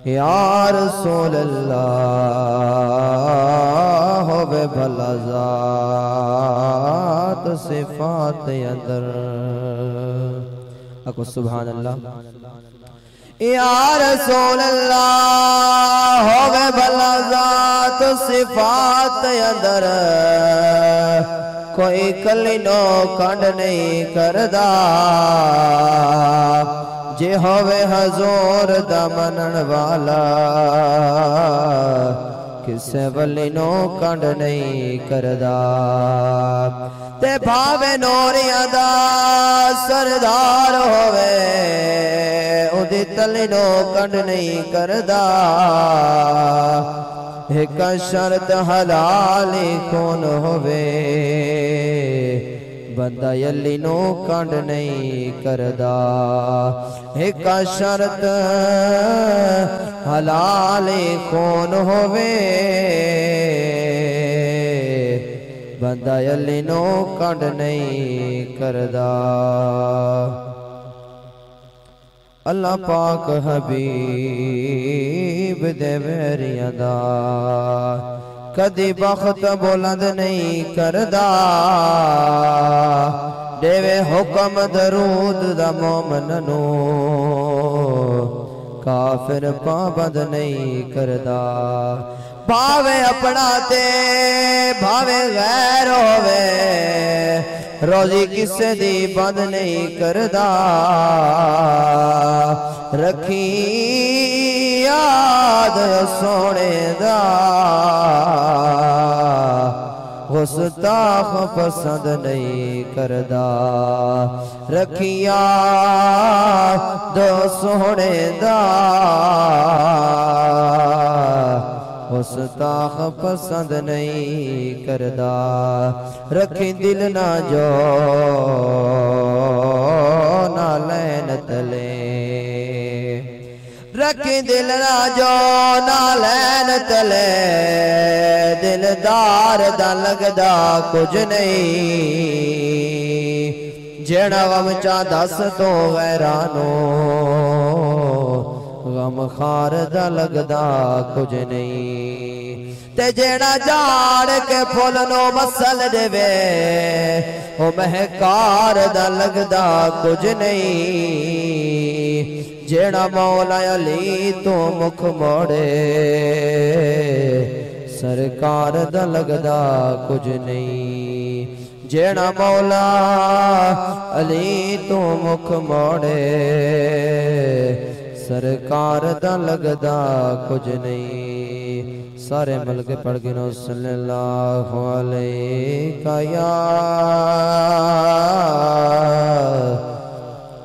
یا رسول اللہ ہوے بھلا ذات صفات اندر اکو سبحان اللہ یا رسول اللہ ہوے بھلا ذات صفات اندر کوئی کلینو کنڈ نہیں کردہ جے ہوے حضور دا منن والا کسے ولی نو کنڈ نہیں کردہ تے بھاوے نوریاں دا سردار ہوے اودی تلی نو کنڈ نہیں کردہ ایک شرط حلالی کون ہوے بندہ یلی نو کنڈ نہیں کردہ ایک شرط حلالی کون ہوے بندہ یلی نو کنڈ نہیں کردہ اللہ پاک حبیب دے ویریاں دا کدی بخت بلند نہیں کردہ دیوے حکم درود دا مومننو کافر پابند نہیں کردہ بھاوے اپنا تے بھاوے غیر ہووے روزی کسے دی بند نہیں کردہ رکھی یاد سونے دا گستاخ پسند نہیں کردہ رکھی یاد سونے دا گستاخ پسند نہیں کردہ رکھی دل نہ جو نالین تلے رکھی دل نہ جو نالین تلے دلدار دا لگدا کچھ نہیں جیڑا غم چا دس تو غیرانو غم خار دا لگدا کچھ نہیں تے جیڑا جاڑ کے پھولنو مسل دے وے او مہکار دا لگدا کچھ نہیں جیڑا مولا علی تو مکھ موڑے سرکار دا لگدا کچھ نہیں جیڑا مولا علی تو مکھ موڑے سرکار دا لگدا کچھ نہیں سارے ملک پڑھ گنو صلی اللہ علیہ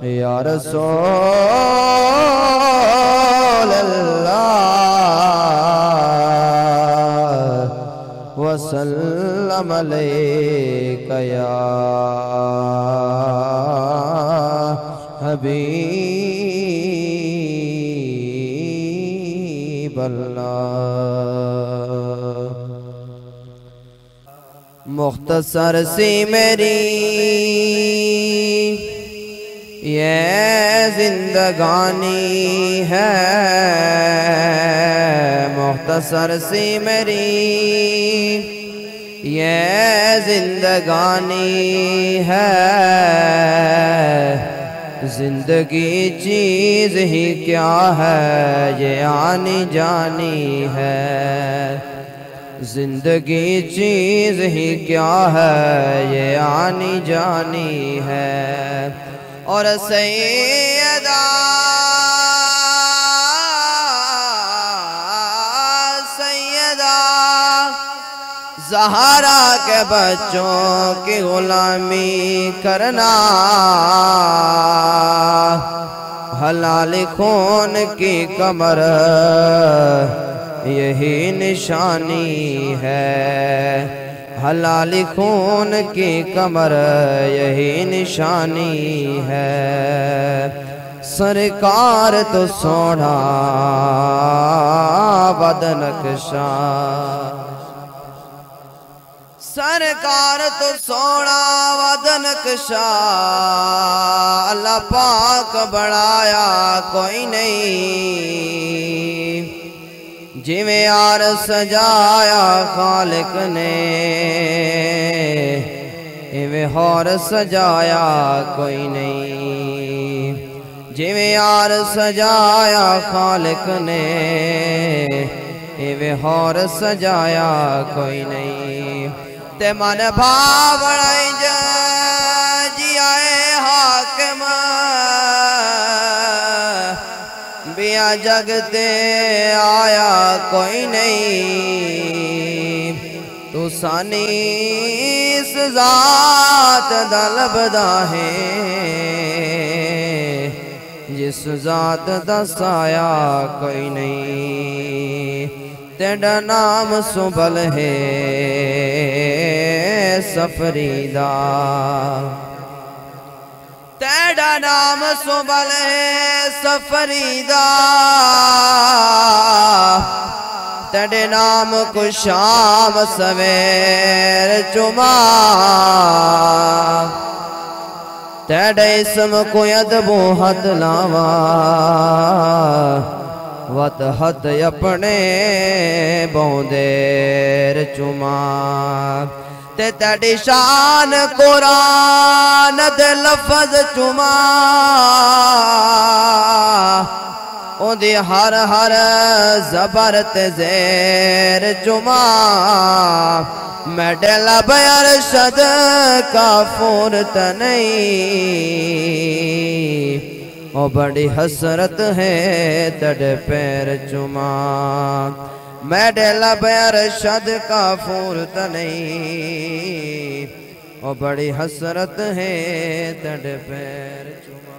یا رسول اللہ وسلم علیکہ یا حبیب اللہ مختصر سی میری یہ زندگانی ہے مختصر سی میری یہ زندگانی ہے زندگی چیز ہی کیا ہے یہ آنی جانی ہے زندگی چیز ہی کیا ہے یہ آنی جانی ہے اور سیدہ زہرا کے بچوں کی غلامی کرنا حلال خون کی کمر یہی نشانی ہے حلال خون کی کمر یہی نشانی ہے سرکار تو سونا بدنقشاں سرکار تو سونا ودنقشاں اللہ پاک بڑھایا کوئی نہیں جویں یار سجایا خالق نے ایویں ہور سجایا کوئی نہیں جویں یار سجایا خالق نے ایویں ہور سجایا کوئی نہیں تے من بھاوڑائی جی آئے حاکم بیاں جگتے آیا کوئی نہیں تو سانی اس ذات دا لبدا ہے جس ذات دا سایہ کوئی نہیں تیرا نام سنبھل ہے سفریدہ تیرا نام سنبھل ہے سفریدہ تیرے نام کو شام سویر چما تیرے اسم کو ادب و حد لاوا وط حد اپنے بوندیر چما تیری شان قرآن دے لفظ چما او دی ہر ہر زبرت زیر چما میڈے لب ارشد کافورت نہیں او بڑی حسرت ہے تیرے پیر چما میڈے لب ارشد کافورت نہیں او بڑی حسرت ہے تیرے پیر چما